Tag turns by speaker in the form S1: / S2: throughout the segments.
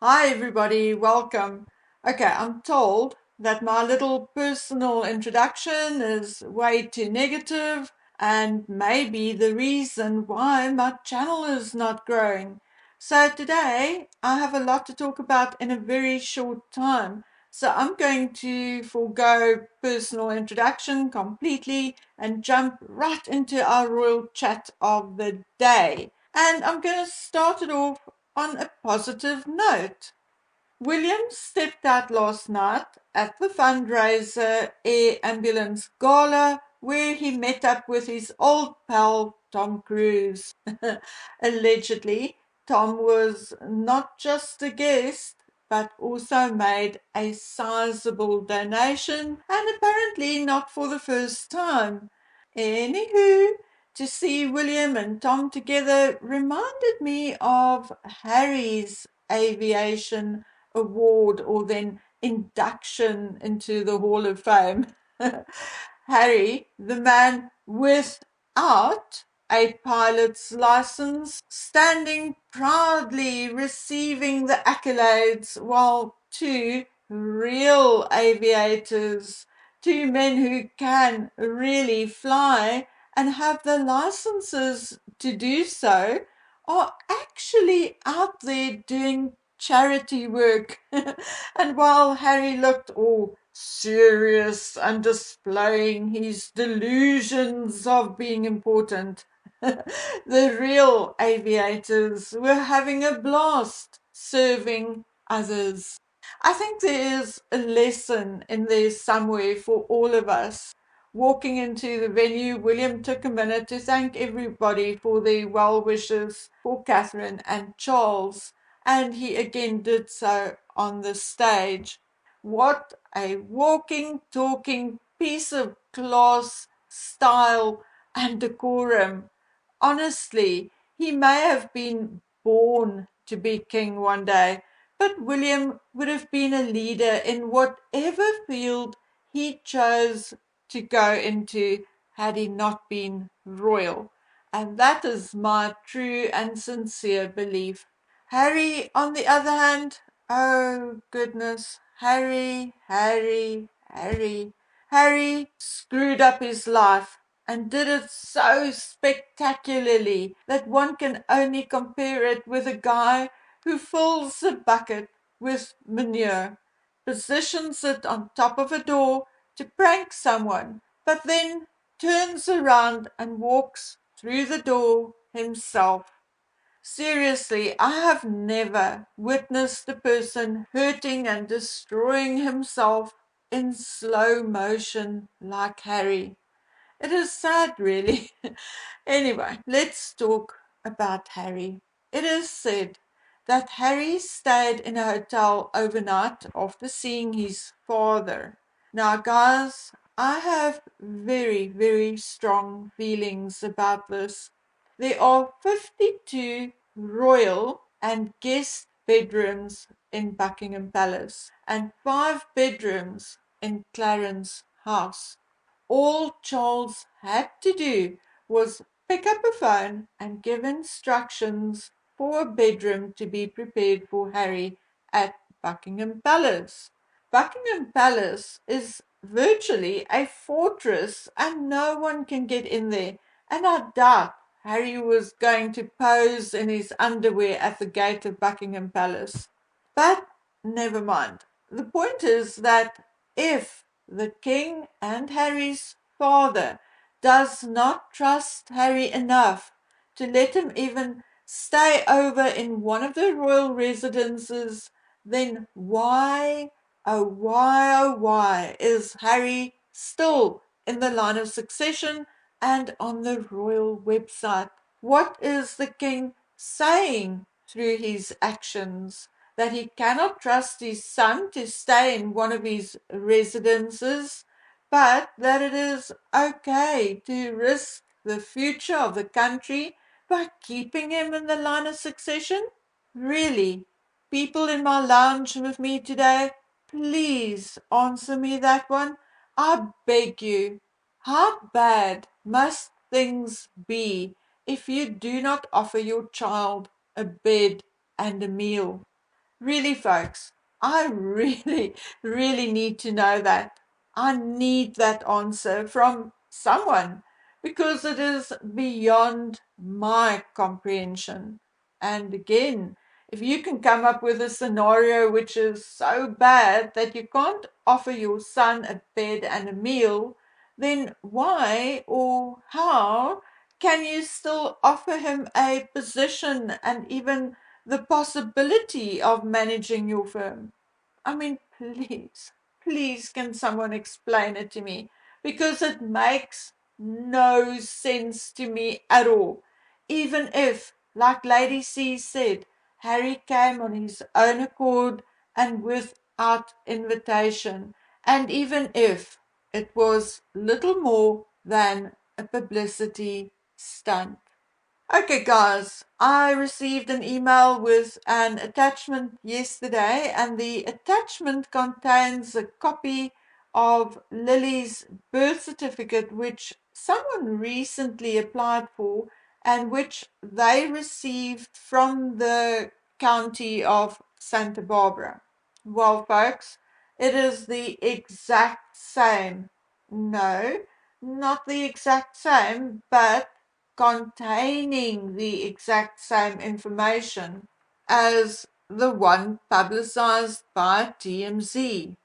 S1: Hi, everybody, welcome. Okay, I'm told that my little personal introduction is way too negative and maybe the reason why my channel is not growing. So, today I have a lot to talk about in a very short time. So, I'm going to forego personal introduction completely and jump right into our royal chat of the day. And I'm going to start it off on a positive note. William stepped out last night at the fundraiser Air Ambulance Gala where he met up with his old pal Tom Cruise. Allegedly, Tom was not just a guest but also made a sizable donation and apparently not for the first time. Anywho, to see William and Tom together reminded me of Harry's aviation award or then induction into the Hall of Fame. Harry, the man without a pilot's license, standing proudly receiving the accolades while two real aviators, two men who can really fly and have the licenses to do so, are actually out there doing charity work. And while Harry looked all serious and displaying his delusions of being important, the real aviators were having a blast serving others. I think there is a lesson in there somewhere for all of us. Walking into the venue, William took a minute to thank everybody for their well wishes for Catherine and Charles, and he again did so on the stage. What a walking, talking piece of class, style, and decorum. Honestly, he may have been born to be king one day, but William would have been a leader in whatever field he chose to go into had he not been royal. And that is my true and sincere belief. Harry, on the other hand, oh goodness, Harry screwed up his life and did it so spectacularly that one can only compare it with a guy who fills a bucket with manure, positions it on top of a door to prank someone, but then turns around and walks through the door himself. Seriously, I have never witnessed a person hurting and destroying himself in slow motion like Harry. It is sad, really. Anyway, let's talk about Harry. It is said that Harry stayed in a hotel overnight after seeing his father. Now, guys, I have very, very strong feelings about this. There are 52 royal and guest bedrooms in Buckingham Palace and 5 bedrooms in Clarence House. All Charles had to do was pick up a phone and give instructions for a bedroom to be prepared for Harry at Buckingham Palace. Buckingham Palace is virtually a fortress and no one can get in there. And I doubt Harry was going to pose in his underwear at the gate of Buckingham Palace. But never mind. The point is that if the king and Harry's father does not trust Harry enough to let him even stay over in one of the royal residences, then why is Harry still in the line of succession and on the royal website? What is the king saying through his actions? That he cannot trust his son to stay in one of his residences, but that it is okay to risk the future of the country by keeping him in the line of succession? Really, people in my lounge with me today, please answer me that one. I beg you. How bad must things be if you do not offer your child a bed and a meal? Really, folks, I really, really need to know that. I need that answer from someone because it is beyond my comprehension. And again, if you can come up with a scenario which is so bad that you can't offer your son a bed and a meal, then why or how can you still offer him a position and even the possibility of managing your firm? I mean, please, please, can someone explain it to me? Because it makes no sense to me at all. Even if, like Lady C said, Harry came on his own accord and without invitation, and even if it was little more than a publicity stunt. Okay, guys, I received an email with an attachment yesterday, and the attachment contains a copy of Lily's birth certificate, which someone recently applied for and which they received from the county of Santa Barbara. Well, folks, it is the exact same. No, not the exact same, but containing the exact same information as the one publicized by TMZ.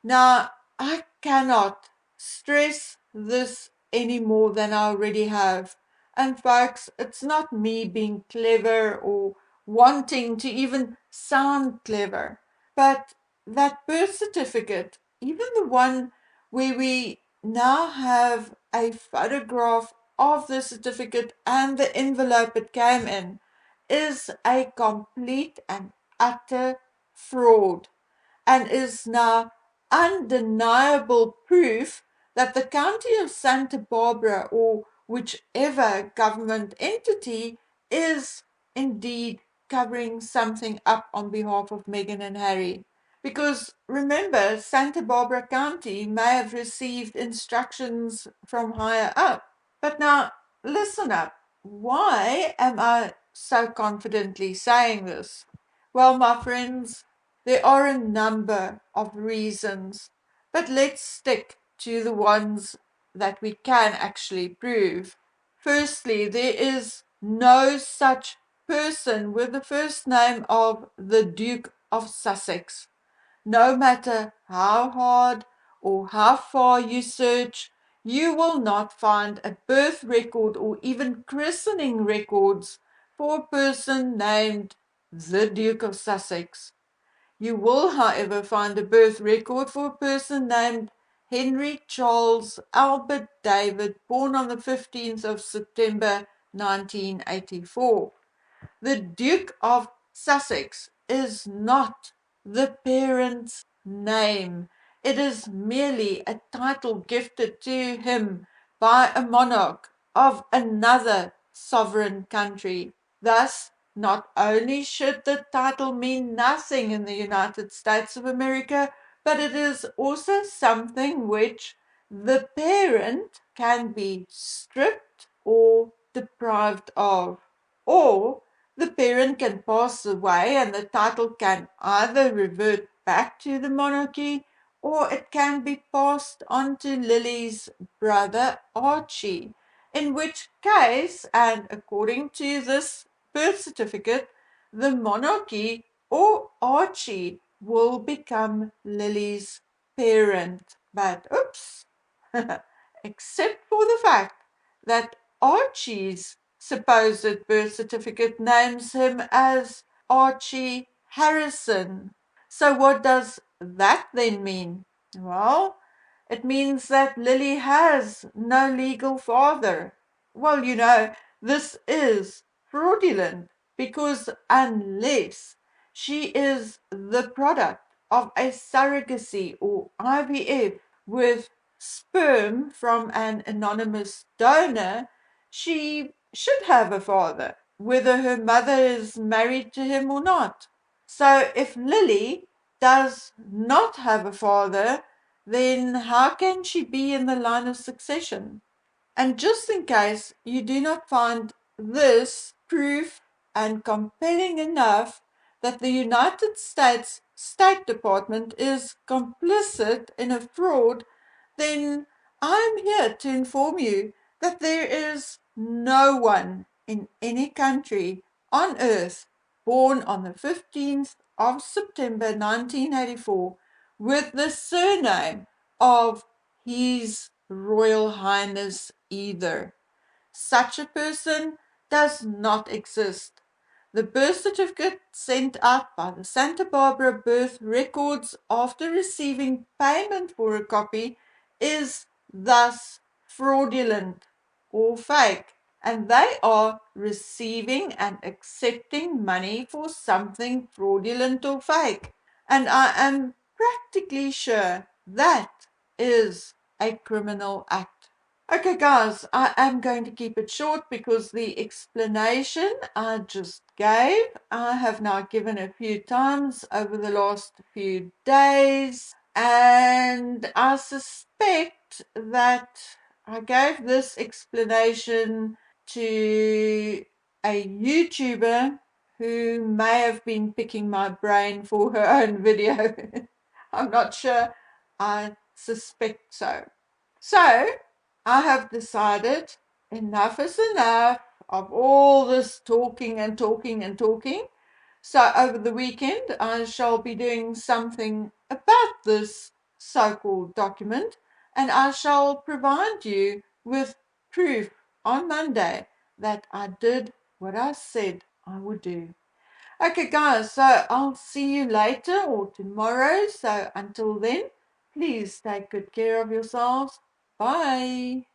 S1: Now, I cannot stress this any more than I already have. And folks, it's not me being clever or wanting to even sound clever, but that birth certificate, even the one where we now have a photograph of the certificate and the envelope it came in, is a complete and utter fraud and is now undeniable proof that the County of Santa Barbara, or whichever government entity, is indeed covering something up on behalf of Meghan and Harry. Because remember, Santa Barbara County may have received instructions from higher up. But now, listen up. Why am I so confidently saying this? Well, my friends, there are a number of reasons, but let's stick to the ones that we can actually prove. Firstly, there is no such person with the first name of the Duke of Sussex. No matter how hard or how far you search, you will not find a birth record or even christening records for a person named the Duke of Sussex. You will, however, find a birth record for a person named Henry Charles Albert David, born on the 15th of September 1984. The Duke of Sussex is not the parent's name. It is merely a title gifted to him by a monarch of another sovereign country. Thus, not only should the title mean nothing in the United States of America, but it is also something which the parent can be stripped or deprived of. Or the parent can pass away and the title can either revert back to the monarchy or it can be passed on to Lily's brother Archie, in which case, and according to this birth certificate, the monarchy or Archie will become Lily's parent. But oops, except for the fact that Archie's supposed birth certificate names him as Archie Harrison. So, what does that then mean? Well, it means that Lily has no legal father. Well, this is fraudulent because unless she is the product of a surrogacy or IVF with sperm from an anonymous donor, she should have a father, whether her mother is married to him or not. So if Lily does not have a father, then how can she be in the line of succession? And just in case you do not find this proof and compelling enough, that the United States State Department is complicit in a fraud, then I'm here to inform you that there is no one in any country on earth born on the 15th of September 1984 with the surname of His Royal Highness either. Such a person does not exist. The birth certificate sent out by the Santa Barbara Birth Records after receiving payment for a copy is thus fraudulent or fake, and they are receiving and accepting money for something fraudulent or fake. And I am practically sure that is a criminal act. Okay, guys, I am going to keep it short because the explanation I just gave, I have now given a few times over the last few days, and I suspect that I gave this explanation to a YouTuber who may have been picking my brain for her own video. I'm not sure. I suspect so. So, I have decided enough is enough of all this talking and talking and talking. So, over the weekend, I shall be doing something about this so called document, and I shall provide you with proof on Monday that I did what I said I would do. Okay, guys, so I'll see you later or tomorrow. So, until then, please take good care of yourselves. Bye.